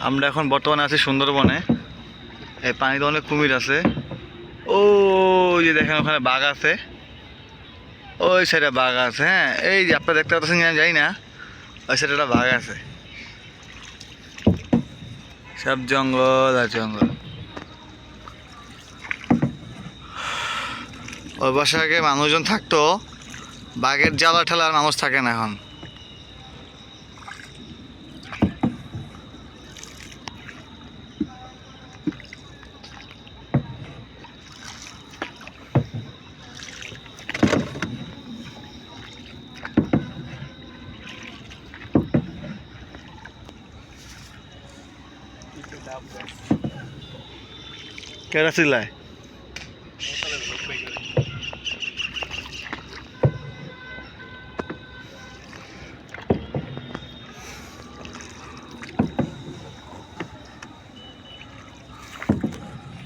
আমরা এখন বর্তমানে আছি সুন্দরবনে। এই পানিতে অনেক কুমির আছে। ও যে দেখেন ওখানে বাঘ আছে, ওই সাইডে বাঘ আছে। হ্যাঁ, এই যে আপনারা দেখতে পাচ্ছেন কিনা জানি না, ওই সাইডে একটা বাঘ আছে। সব জঙ্গল আর জঙ্গল। ওই বাসায় আগে মানুষজন থাকতো, বাঘের জ্বালা ঠেলা আর মানুষ থাকে না এখন। কেডা চিল্লায়?